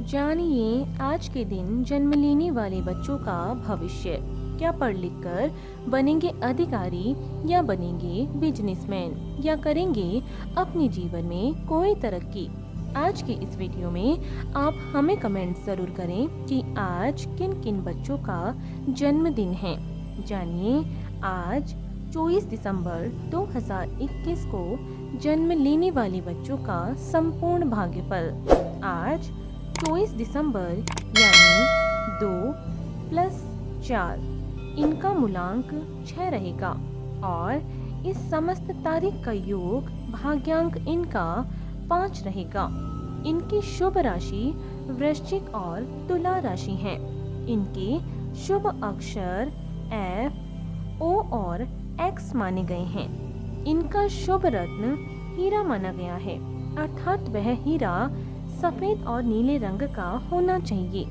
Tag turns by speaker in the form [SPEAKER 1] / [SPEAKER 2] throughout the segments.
[SPEAKER 1] जानिए आज के दिन जन्म लेने वाले बच्चों का भविष्य। क्या पढ़ लिख कर बनेंगे अधिकारी या बनेंगे बिजनेसमैन या करेंगे अपने जीवन में कोई तरक्की। आज के इस वीडियो में आप हमें कमेंट जरूर करें कि आज किन किन बच्चों का जन्मदिन है। जानिए आज 24 दिसंबर 2021 को जन्म लेने वाले बच्चों का संपूर्ण भाग्यफल। आज 24 दिसंबर यानी 2 + 4 इनका मूलांक 6 रहेगा और इस समस्त तारीख का योग भाग्यांक इनका 5 रहेगा। इनकी शुभ राशि वृश्चिक और तुला राशि है। इनके शुभ अक्षर F, O और X माने गए हैं। इनका शुभ रत्न हीरा माना गया है, अर्थात वह हीरा सफेद और नीले रंग का होना चाहिए।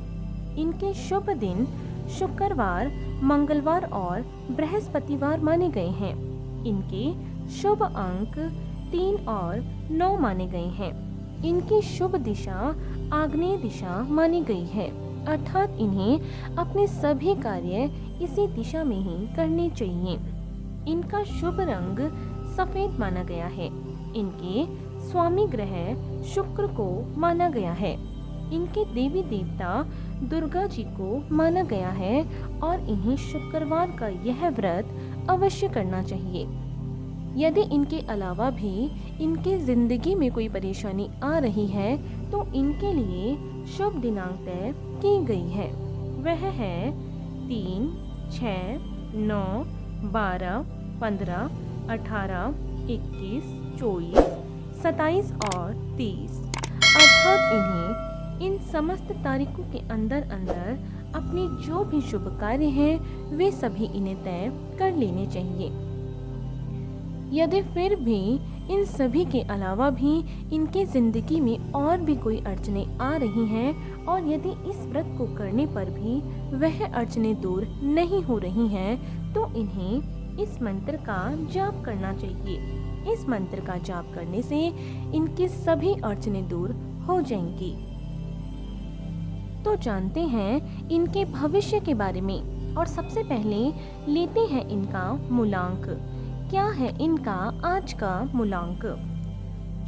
[SPEAKER 1] इनके शुभ दिन शुक्रवार, मंगलवार और बृहस्पतिवार माने गए हैं। इनके शुभ अंक 3 और 9 माने गए हैं। इनकी शुभ दिशा आग्नेय दिशा मानी गई है, अर्थात इन्हें अपने सभी कार्य इसी दिशा में ही करने चाहिए। इनका शुभ रंग सफेद माना गया है। इनके स्वामी ग्रह शुक्र को माना गया है। इनके देवी देवता दुर्गा जी को माना गया है और इन्हें शुक्रवार का यह व्रत अवश्य करना चाहिए। यदि इनके अलावा भी इनके जिंदगी में कोई परेशानी आ रही है तो इनके लिए शुभ दिनांक तय की गई है। वह है 3, 6, 9, 12, 15, 18, 21, 24, 27 और 30, अर्थात इन्हें इन समस्त तारीखों के अंदर अपने जो भी शुभ कार्य हैं वे सभी इन्हें तय कर लेने चाहिए। यदि फिर भी इन सभी के अलावा भी इनके जिंदगी में और भी कोई अड़चने आ रही हैं और यदि इस व्रत को करने पर भी वह अड़चने दूर नहीं हो रही हैं तो इन्हें इस मंत्र का जाप करना चाहिए। इस मंत्र का जाप करने से इनकी सभी अड़चने दूर हो जाएंगी। तो जानते हैं इनके भविष्य के बारे में और सबसे पहले लेते हैं इनका मूलांक। क्या है इनका आज का मूलांक?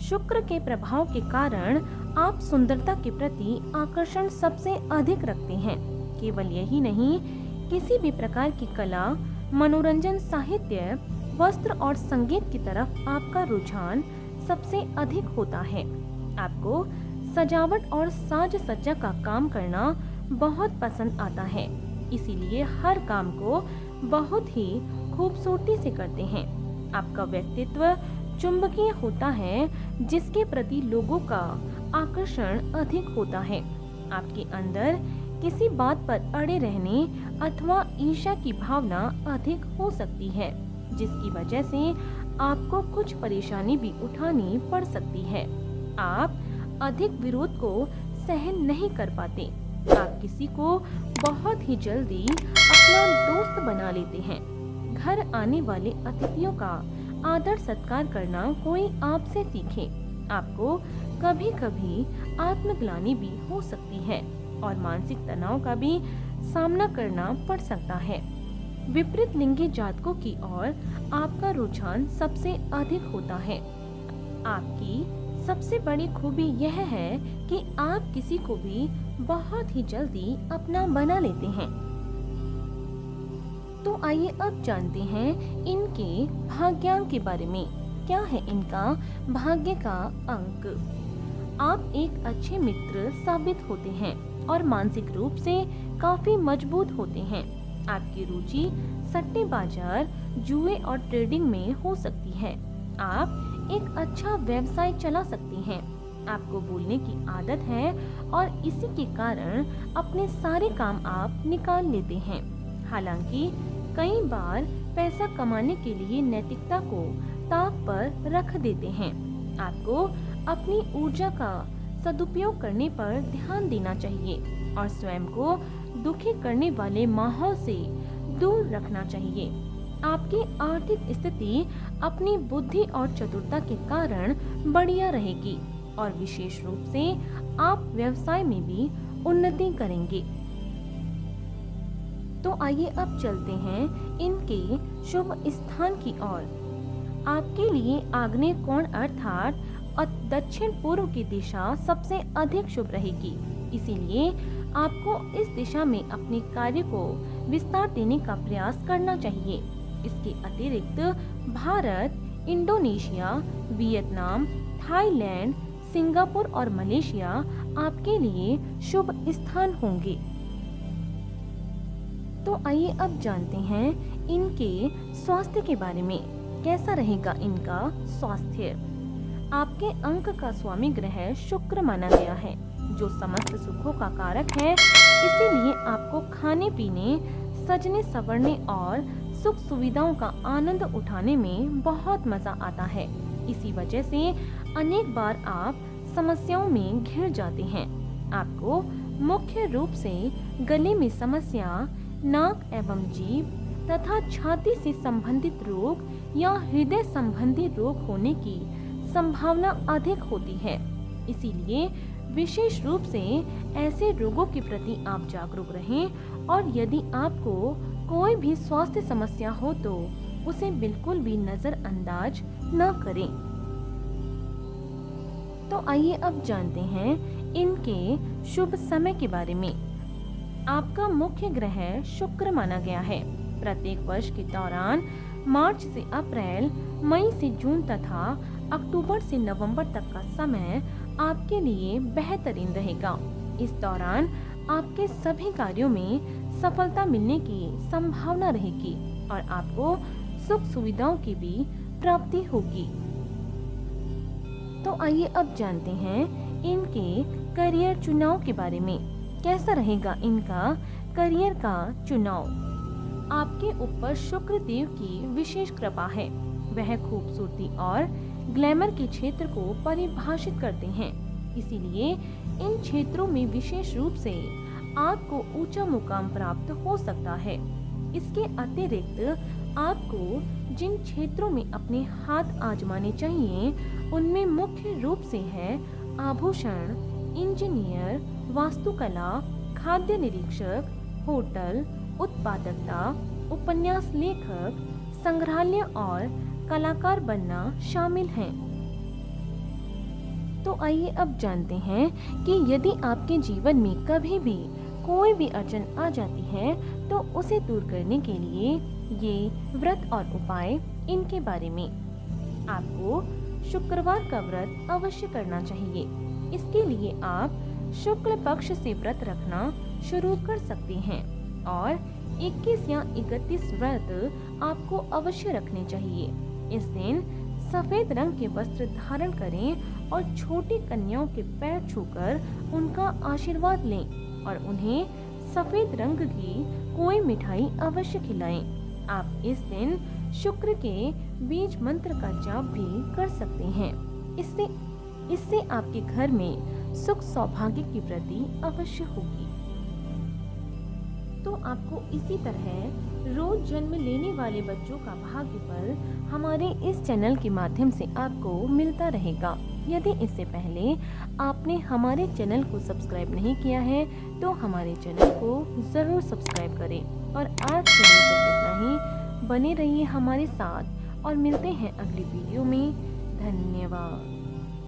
[SPEAKER 1] शुक्र के प्रभाव के कारण आप सुंदरता के प्रति आकर्षण सबसे अधिक रखते हैं। केवल यही नहीं, किसी भी प्रकार की कला, मनोरंजन, साहित्य, वस्त्र और संगीत की तरफ आपका रुझान सबसे अधिक होता है। आपको सजावट और साज सज्जा का काम करना बहुत पसंद आता है, इसीलिए हर काम को बहुत ही खूबसूरती से करते हैं। आपका व्यक्तित्व चुंबकीय होता है, जिसके प्रति लोगों का आकर्षण अधिक होता है। आपके अंदर किसी बात पर अड़े रहने अथवा ईर्ष्या की भावना अधिक हो सकती है, जिसकी वजह से आपको कुछ परेशानी भी उठानी पड़ सकती है। आप अधिक विरोध को सहन नहीं कर पाते। आप किसी को बहुत ही जल्दी अपना दोस्त बना लेते हैं। घर आने वाले अतिथियों का आदर सत्कार करना कोई आपसे सीखे। आपको कभी कभी आत्मग्लानि भी हो सकती है और मानसिक तनाव का भी सामना करना पड़ सकता है। विपरीत लिंगी जातकों की ओर आपका रुझान सबसे अधिक होता है। आपकी सबसे बड़ी खूबी यह है कि आप किसी को भी बहुत ही जल्दी अपना बना लेते हैं। तो आइए अब जानते हैं इनके भाग्यांक के बारे में। क्या है इनका भाग्य का अंक? आप एक अच्छे मित्र साबित होते हैं और मानसिक रूप से काफी मजबूत होते हैं। आपकी रुचि सट्टे बाजार, जुए और ट्रेडिंग में हो सकती है। आप एक अच्छा व्यवसाय चला सकते हैं। आपको बोलने की आदत है और इसी के कारण अपने सारे काम आप निकाल लेते हैं। हालांकि कई बार पैसा कमाने के लिए नैतिकता को ताक पर रख देते हैं। आपको अपनी ऊर्जा का सदुपयोग करने पर ध्यान देना चाहिए और स्वयं को दुखी करने वाले माहौल से दूर रखना चाहिए। आपकी आर्थिक स्थिति अपनी बुद्धि और चतुरता के कारण बढ़िया रहेगी। और विशेष रूप से आप व्यवसाय में भी उन्नति करेंगे। तो आइए अब चलते हैं इनके शुभ स्थान की ओर। आपके लिए आग्नेय कोण अर्थात दक्षिण पूर्व की दिशा सबसे अधिक शुभ रहेगी, इसीलिए आपको इस दिशा में अपने कार्य को विस्तार देने का प्रयास करना चाहिए। इसके अतिरिक्त Bharat, Indonesia, Vietnam, Thailand, Singapore और मलेशिया आपके लिए शुभ स्थान होंगे। तो आइए अब जानते हैं इनके स्वास्थ्य के बारे में। कैसा रहेगा इनका स्वास्थ्य? आपके अंक का स्वामी ग्रह शुक्र माना गया है, जो समस्त सुखों का कारक है। इसीलिए आपको खाने पीने, सजने संवरने और सुख सुविधाओं का आनंद उठाने में बहुत मजा आता है। इसी वजह से अनेक बार आप समस्याओं में घिर जाते हैं। आपको मुख्य रूप से गले में समस्या, नाक एवं जीभ तथा छाती से संबंधित रोग या हृदय संबंधी रोग होने की संभावना अधिक होती है। इसीलिए विशेष रूप से ऐसे रोगों के प्रति आप जागरूक रहें और यदि आपको कोई भी स्वास्थ्य समस्या हो तो उसे बिल्कुल भी नजरअंदाज न करें। तो आइए अब जानते हैं इनके शुभ समय के बारे में। आपका मुख्य ग्रह शुक्र माना गया है। प्रत्येक वर्ष के दौरान मार्च से अप्रैल, मई से जून तथा अक्टूबर से नवंबर तक का समय आपके लिए बेहतरीन रहेगा। इस दौरान आपके सभी कार्यों में सफलता मिलने की संभावना रहेगी और आपको सुख सुविधाओं की भी प्राप्ति होगी। तो आइए अब जानते हैं इनके करियर चुनाव के बारे में। कैसा रहेगा इनका करियर का चुनाव? आपके ऊपर शुक्र देव की विशेष कृपा है। वह खूबसूरती और ग्लैमर के क्षेत्र को परिभाषित करते हैं। इसीलिए इन क्षेत्रों में विशेष रूप से आपको ऊंचा मुकाम प्राप्त हो सकता है। इसके अतिरिक्त आपको जिन क्षेत्रों में अपने हाथ आजमाने चाहिए उनमें मुख्य रूप से है आभूषण, इंजीनियर, वास्तुकला, खाद्य निरीक्षक, होटल, उत्पादकता, उपन्यास लेखक, संग्रहालय और कलाकार बनना शामिल हैं। तो आइए अब जानते हैं कि यदि आपके जीवन में कभी भी कोई भी अड़चन आ जाती है तो उसे दूर करने के लिए ये व्रत और उपाय इनके बारे में। आपको शुक्रवार का व्रत अवश्य करना चाहिए। इसके लिए आप शुक्ल पक्ष से व्रत रखना शुरू कर सकते हैं और 21 या 31 व्रत आपको अवश्य रखने चाहिए। इस दिन सफेद रंग के वस्त्र धारण करें और छोटी कन्याओं के पैर छूकर उनका आशीर्वाद लें और उन्हें सफेद रंग की कोई मिठाई अवश्य खिलाएं। आप इस दिन शुक्र के बीज मंत्र का जाप भी कर सकते हैं। इससे आपके घर में सुख सौभाग्य की वृद्धि अवश्य होगी। तो आपको इसी तरह रोज जन्म लेने वाले बच्चों का भाग्य पर हमारे इस चैनल के माध्यम से आपको मिलता रहेगा। यदि इससे पहले आपने हमारे चैनल को सब्सक्राइब नहीं किया है तो हमारे चैनल को ज़रूर सब्सक्राइब करें। और आज के लिए बस इतना ही। बने रहिए हमारे साथ और मिलते हैं अगली वीडियो में। धन्यवाद।